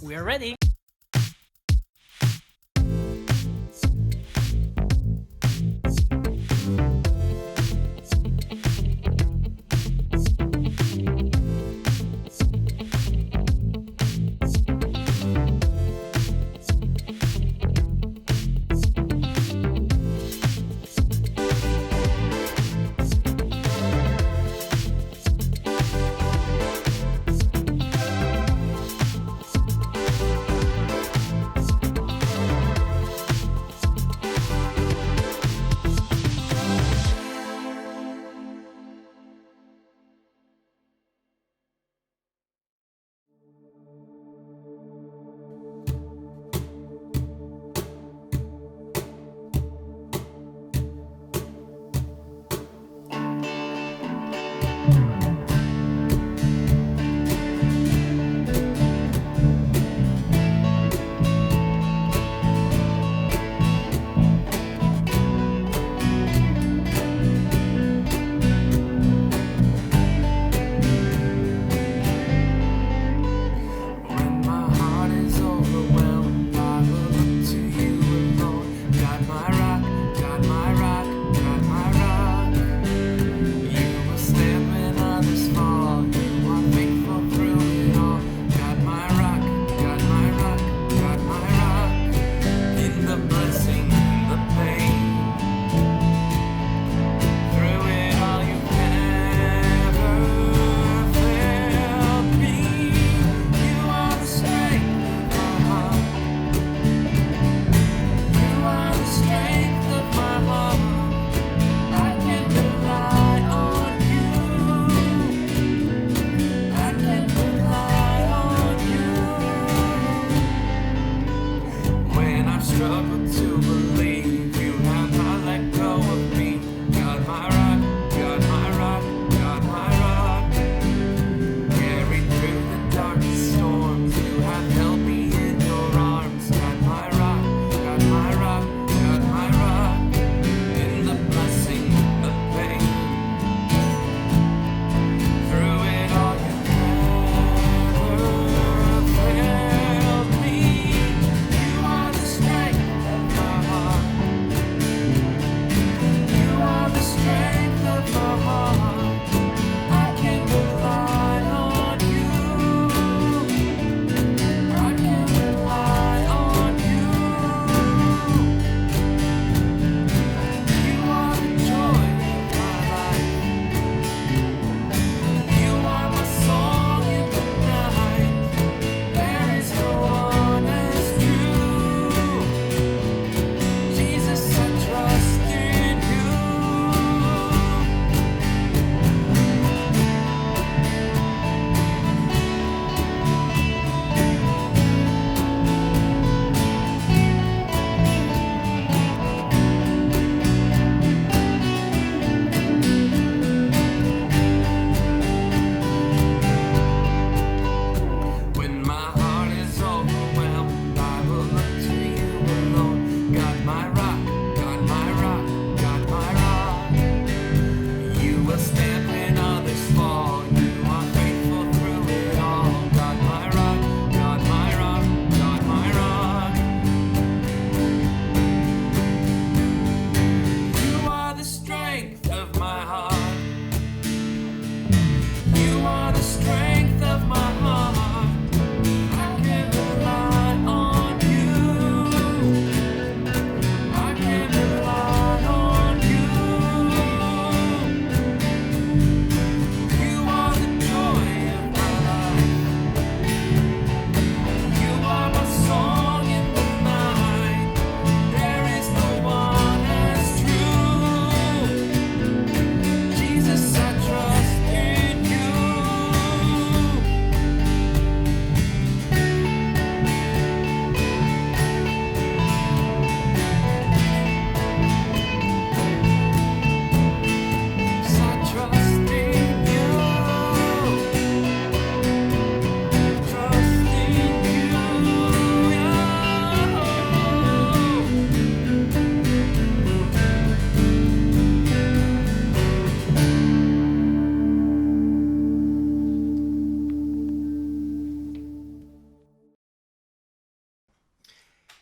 We're ready.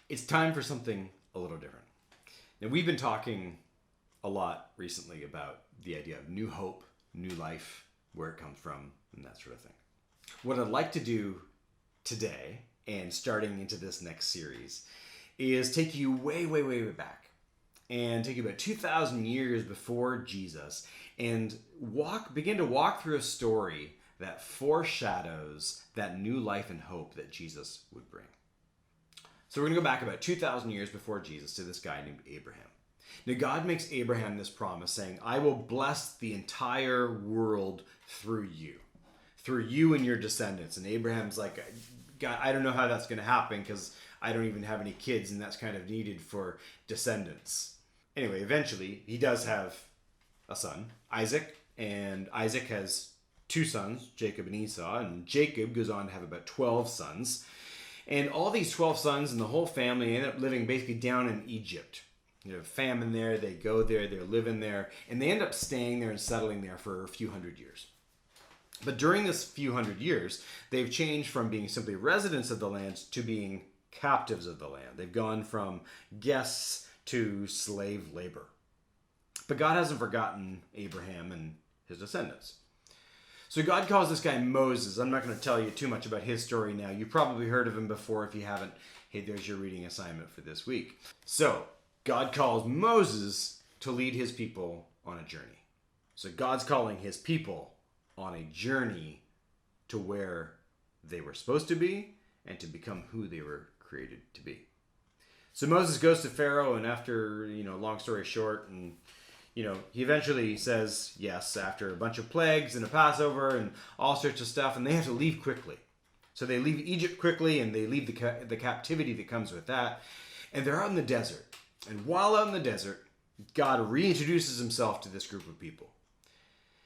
It's time for something a little different. Now, we've been talking a lot recently about the idea of new hope, new life, where it comes from, and that sort of thing. What I'd like to do today, and starting into this next series, is take you way, way, way, way back and take you about 2,000 years before Jesus and begin to walk through a story that foreshadows that new life and hope that Jesus would bring. So we're going to go back about 2,000 years before Jesus to this guy named Abraham. Now God makes Abraham this promise saying, I will bless the entire world through you and your descendants. And Abraham's like, God, I don't know how that's going to happen because I don't even have any kids, and that's kind of needed for descendants. Anyway, eventually he does have a son, Isaac, and Isaac has two sons, Jacob and Esau, and Jacob goes on to have about 12 sons. And all these 12 sons and the whole family end up living basically down in Egypt. You know, famine there, they go there, they're living there, and they end up staying there and settling there for a few hundred years. But during this few hundred years, they've changed from being simply residents of the land to being captives of the land. They've gone from guests to slave labor. But God hasn't forgotten Abraham and his descendants. So God calls this guy Moses. I'm not going to tell you too much about his story now. You've probably heard of him before. If you haven't, hey, there's your reading assignment for this week. So God calls Moses to lead his people on a journey. So God's calling his people on a journey to where they were supposed to be and to become who they were created to be. So Moses goes to Pharaoh, and after, long story short, and he eventually says yes after a bunch of plagues and a Passover and all sorts of stuff, and they have to leave quickly. So they leave Egypt quickly, and they leave the captivity that comes with that, and they're out in the desert. And while out in the desert, God reintroduces himself to this group of people.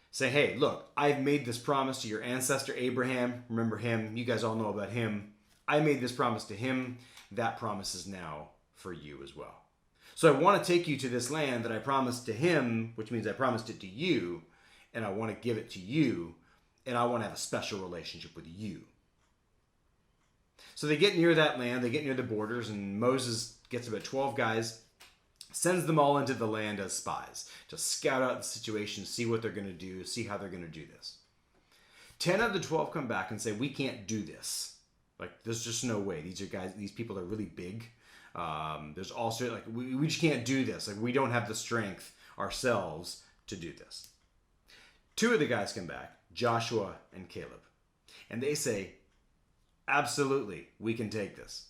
Say, hey, look, I've made this promise to your ancestor Abraham. Remember him. You guys all know about him. I made this promise to him. That promise is now for you as well. So I want to take you to this land that I promised to him, which means I promised it to you, and I want to give it to you, and I want to have a special relationship with you. So they get near that land, they get near the borders, and Moses gets about 12 guys, sends them all into the land as spies to scout out the situation, see what they're going to do, see how they're going to do this. 10 of the 12 come back and say, we can't do this. Like, there's just no way. These people are really big. There's also, we just can't do this. Like, we don't have the strength ourselves to do this. 2 of the guys come back, Joshua and Caleb. And they say, absolutely, we can take this.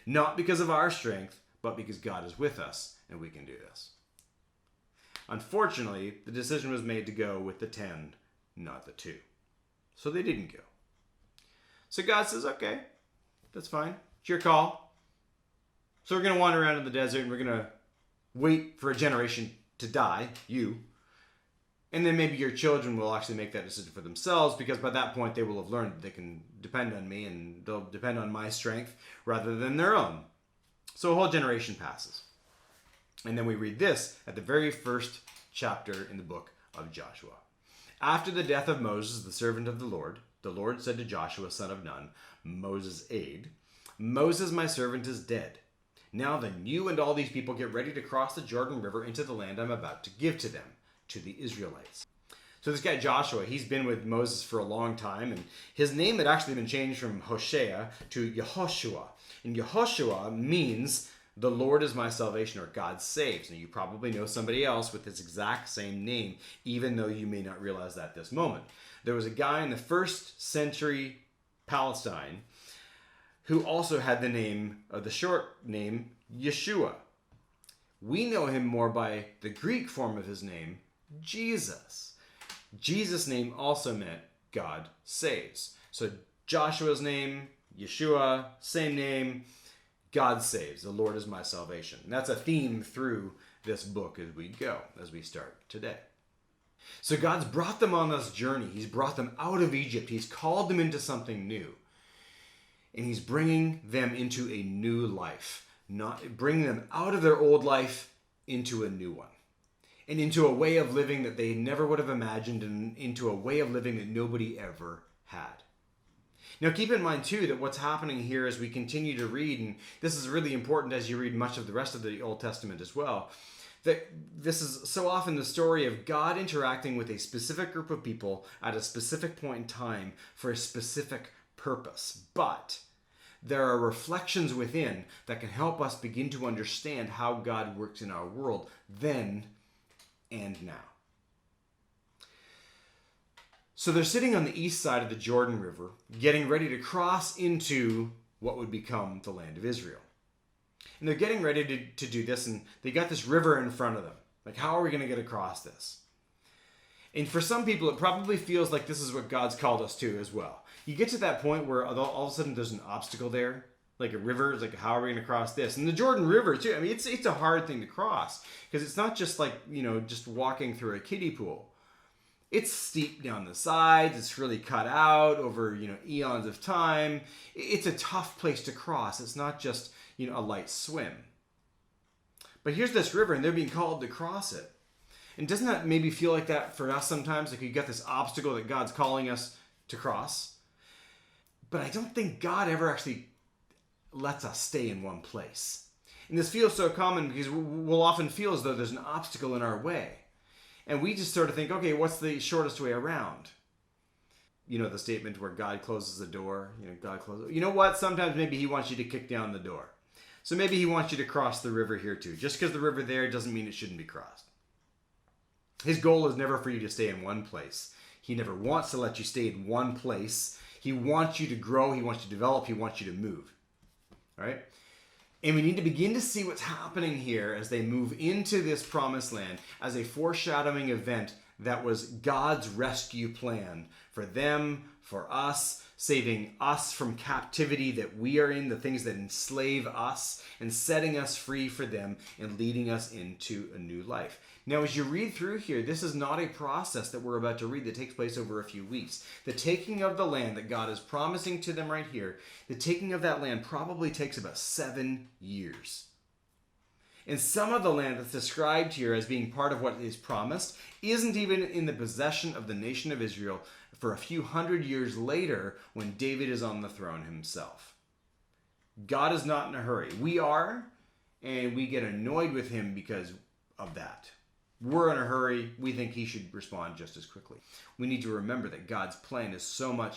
Not because of our strength, but because God is with us and we can do this. Unfortunately, the decision was made to go with the 10, not the 2. So they didn't go. So God says, okay, that's fine. It's your call. So we're going to wander around in the desert and we're going to wait for a generation to die, you. And then maybe your children will actually make that decision for themselves, because by that point they will have learned that they can depend on me and they'll depend on my strength rather than their own. So a whole generation passes. And then we read this at the very first chapter in the book of Joshua. After the death of Moses, the servant of the Lord said to Joshua, son of Nun, Moses' aide, Moses, my servant, is dead. Now then, you and all these people get ready to cross the Jordan River into the land I'm about to give to them, to the Israelites. So this guy Joshua, he's been with Moses for a long time, and his name had actually been changed from Hosea to Yehoshua. And Yehoshua means the Lord is my salvation, or God saves. Now you probably know somebody else with this exact same name, even though you may not realize that at this moment. There was a guy in the first century Palestine who also had the short name Yeshua. We know him more by the Greek form of his name, Jesus. Jesus' name also meant God saves. So Joshua's name, Yeshua, same name, God saves. The Lord is my salvation. And that's a theme through this book as we go, as we start today. So God's brought them on this journey. He's brought them out of Egypt. He's called them into something new. And he's bringing them into a new life, bringing them out of their old life into a new one, and into a way of living that they never would have imagined, and into a way of living that nobody ever had. Now keep in mind too that what's happening here as we continue to read, and this is really important as you read much of the rest of the Old Testament as well, that this is so often the story of God interacting with a specific group of people at a specific point in time for a specific purpose. But there are reflections within that can help us begin to understand how God works in our world then and now. So they're sitting on the east side of the Jordan River, getting ready to cross into what would become the land of Israel. And they're getting ready to do this, and they got this river in front of them. Like, how are we going to get across this? And for some people, it probably feels like this is what God's called us to as well. You get to that point where all of a sudden there's an obstacle there, like a river. It's like, how are we going to cross this? And the Jordan River, too. I mean, it's a hard thing to cross because it's not just like, just walking through a kiddie pool. It's steep down the sides. It's really cut out over, eons of time. It's a tough place to cross. It's not just, a light swim. But here's this river, and they're being called to cross it. And doesn't that maybe feel like that for us sometimes? Like you got this obstacle that God's calling us to cross. But I don't think God ever actually lets us stay in one place. And this feels so common because we'll often feel as though there's an obstacle in our way. And we just sort of think, okay, what's the shortest way around? The statement where God closes the door, God closes. You know what? Sometimes maybe he wants you to kick down the door. So maybe he wants you to cross the river here too. Just because the river there doesn't mean it shouldn't be crossed. His goal is never for you to stay in one place. He never wants to let you stay in one place. He wants you to grow. He wants you to develop. He wants you to move. All right? And we need to begin to see what's happening here as they move into this promised land as a foreshadowing event that was God's rescue plan for them, for us, saving us from captivity that we are in, the things that enslave us, and setting us free for them and leading us into a new life. Now, as you read through here, this is not a process that we're about to read that takes place over a few weeks. The taking of the land that God is promising to them right here, the taking of that land probably takes about 7 years. And some of the land that's described here as being part of what is promised isn't even in the possession of the nation of Israel for a few hundred years later when David is on the throne himself. God is not in a hurry. We are, and we get annoyed with him because of that. We're in a hurry. We think he should respond just as quickly. We need to remember that God's plan is so much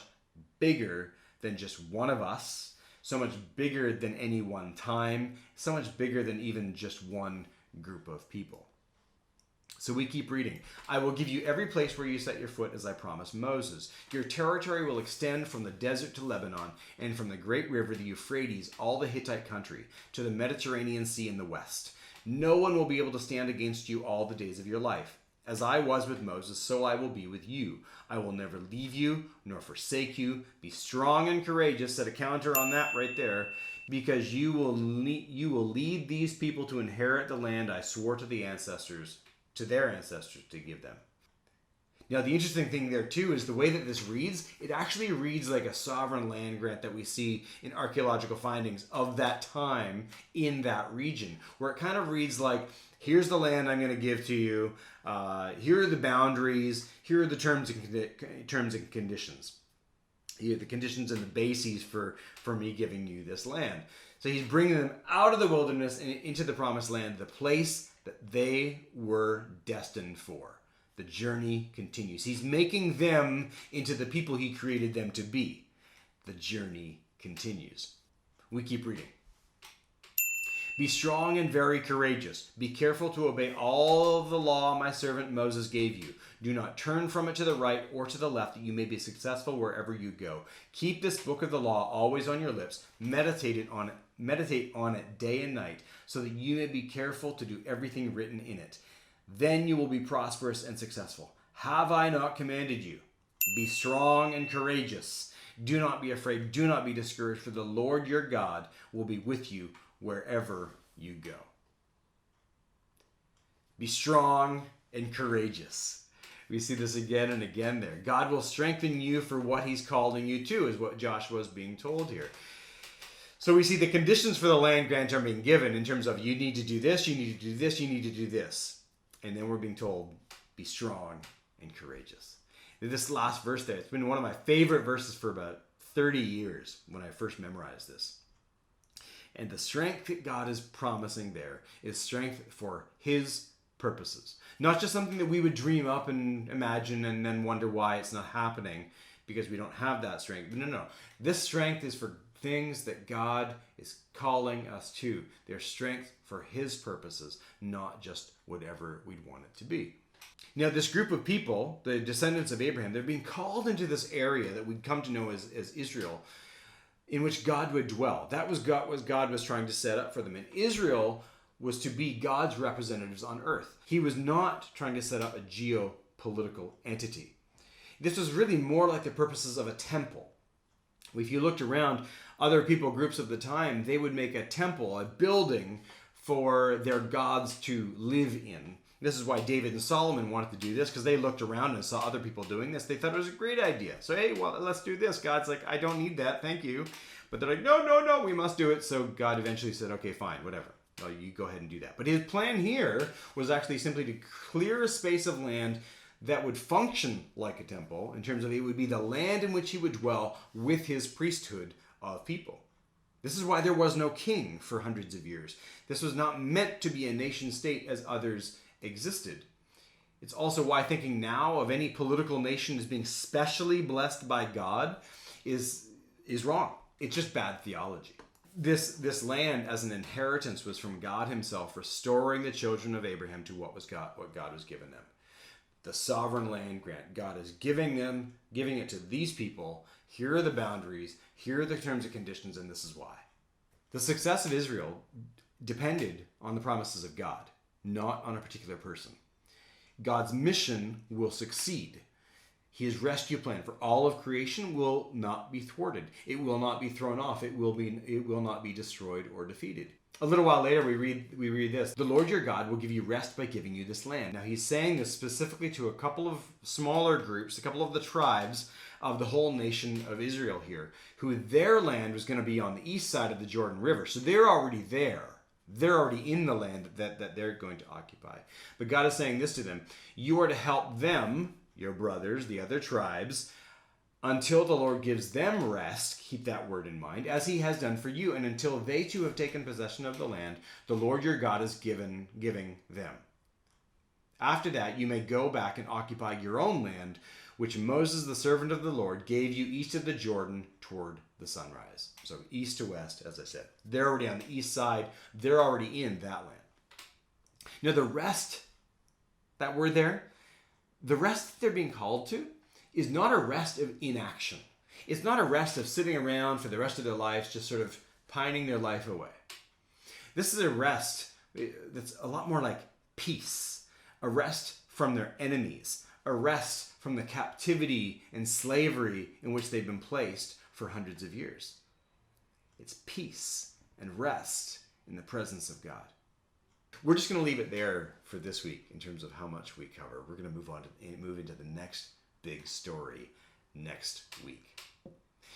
bigger than just one of us, so much bigger than any one time, so much bigger than even just one group of people. So we keep reading. I will give you every place where you set your foot as I promised Moses. Your territory will extend from the desert to Lebanon and from the great river, the Euphrates, all the Hittite country, to the Mediterranean Sea in the west. No one will be able to stand against you all the days of your life. As I was with Moses, so I will be with you. I will never leave you nor forsake you. Be strong and courageous. Set a counter on that right there. Because you will lead these people to inherit the land I swore to their ancestors to give them. Now, the interesting thing there, too, is the way that this reads, it actually reads like a sovereign land grant that we see in archaeological findings of that time in that region, where it kind of reads like, here's the land I'm going to give to you, here are the boundaries, here are the terms and conditions. Here are the conditions and the bases for me giving you this land. So he's bringing them out of the wilderness and into the promised land, the place that they were destined for. The journey continues. He's making them into the people he created them to be. The journey continues. We keep reading. Be strong and very courageous. Be careful to obey all of the law my servant Moses gave you. Do not turn from it to the right or to the left, that you may be successful wherever you go. Keep this book of the law always on your lips. Meditate on it day and night, so that you may be careful to do everything written in it. Then you will be prosperous and successful. Have I not commanded you? Be strong and courageous. Do not be afraid. Do not be discouraged, for the Lord your God will be with you wherever you go. Be strong and courageous. We see this again and again there. God will strengthen you for what he's calling you to, is what Joshua is being told here. So we see the conditions for the land grant are being given in terms of you need to do this, you need to do this, you need to do this. And then we're being told, be strong and courageous. This last verse there, it's been one of my favorite verses for about 30 years when I first memorized this. And the strength that God is promising there is strength for his purposes. Not just something that we would dream up and imagine and then wonder why it's not happening because we don't have that strength. No. This strength is for things that God is calling us to. They're strength for his purposes, not just whatever we'd want it to be. Now, this group of people, the descendants of Abraham, they're being called into this area that we'd come to know as Israel, in which God would dwell. That was what God was trying to set up for them. And Israel was to be God's representatives on earth. He was not trying to set up a geopolitical entity. This was really more like the purposes of a temple. If you looked around, other people groups of the time, they would make a temple, a building for their gods to live in. This is why David and Solomon wanted to do this, because they looked around and saw other people doing this. They thought it was a great idea. So, hey, well, let's do this. God's like, I don't need that, thank you. But they're like, no, we must do it. So God eventually said, okay, fine, whatever. Oh, you go ahead and do that. But his plan here was actually simply to clear a space of land that would function like a temple, in terms of it would be the land in which he would dwell with his priesthood of people. This is why there was no king for hundreds of years. This was not meant to be a nation state as others existed. It's also why thinking now of any political nation as being specially blessed by God is wrong. It's just bad theology. This land as an inheritance was from God himself, restoring the children of Abraham to what God was giving them. The sovereign land grant God is giving it to these people. Here are the boundaries, here are the terms and conditions, and this is why. The success of Israel depended on the promises of God, not on a particular person. God's mission will succeed. His rescue plan for all of creation will not be thwarted. It will not be thrown off. It will not be destroyed or defeated. A little while later, we read this. The Lord your God will give you rest by giving you this land. Now, he's saying this specifically to a couple of smaller groups, a couple of the tribes of the whole nation of Israel here, who their land was going to be on the east side of the Jordan River. So they're already there. They're already in the land that they're going to occupy. But God is saying this to them. You are to help them, your brothers, the other tribes, until the Lord gives them rest, keep that word in mind, as he has done for you, and until they too have taken possession of the land the Lord your God is giving them. After that, you may go back and occupy your own land, which Moses, the servant of the Lord, gave you east of the Jordan toward the sunrise. So east to west, as I said. They're already on the east side. They're already in that land. Now the rest, that word there, the rest that they're being called to is not a rest of inaction. It's not a rest of sitting around for the rest of their lives, just sort of pining their life away. This is a rest that's a lot more like peace, a rest from their enemies, a rest from the captivity and slavery in which they've been placed for hundreds of years. It's peace and rest in the presence of God. We're just going to leave it there for this week in terms of how much we cover. We're going to move into the next big story next week.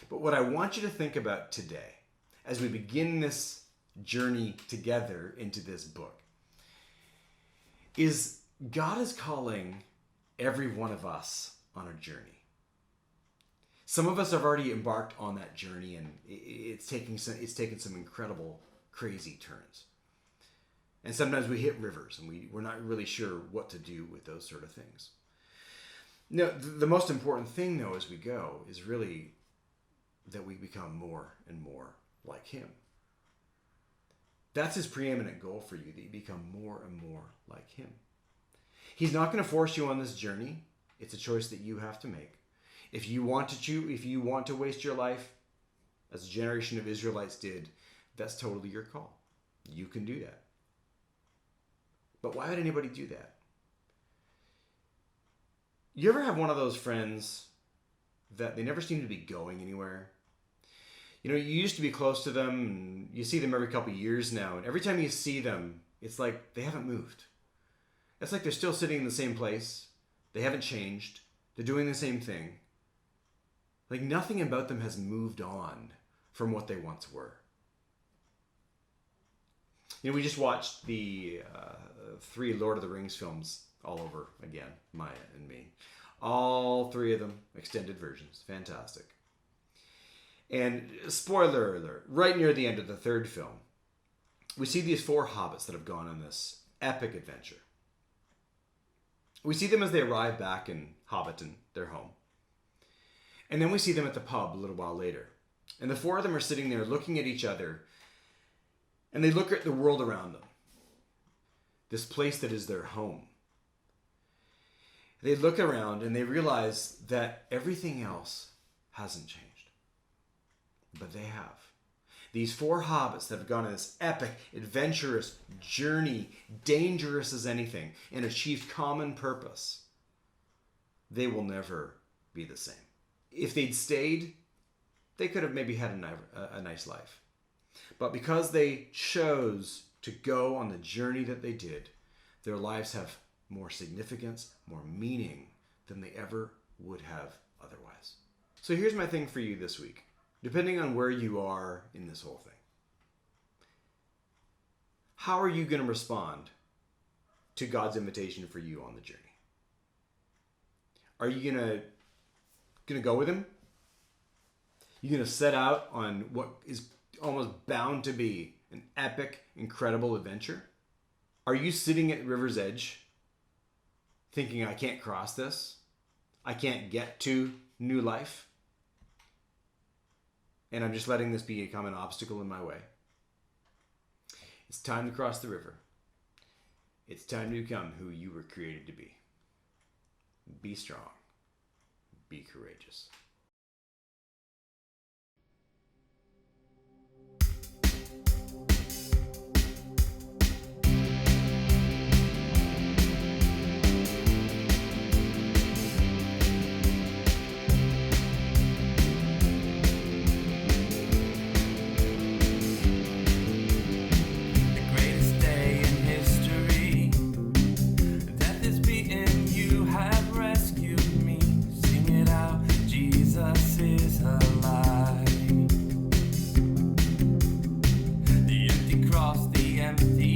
But what I want you to think about today, as we begin this journey together into this book, is God is calling every one of us on a journey. Some of us have already embarked on that journey, and it's taken some incredible, crazy turns. And sometimes we hit rivers, and we're not really sure what to do with those sort of things. No, the most important thing, though, as we go, is really that we become more and more like him. That's his preeminent goal for you, that you become more and more like him. He's not going to force you on this journey. It's a choice that you have to make. If you want to waste your life, as a generation of Israelites did, that's totally your call. You can do that. But why would anybody do that? You ever have one of those friends that they never seem to be going anywhere? You know, you used to be close to them, and you see them every couple of years now, and every time you see them, it's like they haven't moved. It's like they're still sitting in the same place. They haven't changed. They're doing the same thing. Like nothing about them has moved on from what they once were. You know, we just watched the 3 Lord of the Rings films all over again, Maya and me. All 3 of them, extended versions. Fantastic. And spoiler alert, right near the end of the third film, we see these 4 hobbits that have gone on this epic adventure. We see them as they arrive back in Hobbiton, their home. And then we see them at the pub a little while later. And the 4 of them are sitting there looking at each other, and they look at the world around them. This place that is their home. They look around and they realize that everything else hasn't changed. But they have. These 4 hobbits that have gone on this epic, adventurous journey, dangerous as anything, and achieved common purpose, they will never be the same. If they'd stayed, they could have maybe had a nice life. But because they chose to go on the journey that they did, their lives have more significance, more meaning than they ever would have otherwise. So here's my thing for you this week. Depending on where you are in this whole thing, how are you going to respond to God's invitation for you on the journey? Are you going to go with him? You going to set out on what is almost bound to be an epic, incredible adventure? Are you sitting at the river's edge thinking, I can't cross this? I can't get to new life? And I'm just letting this become an obstacle in my way. It's time to cross the river. It's time to become who you were created to be. Be strong. Be courageous. Cross the empty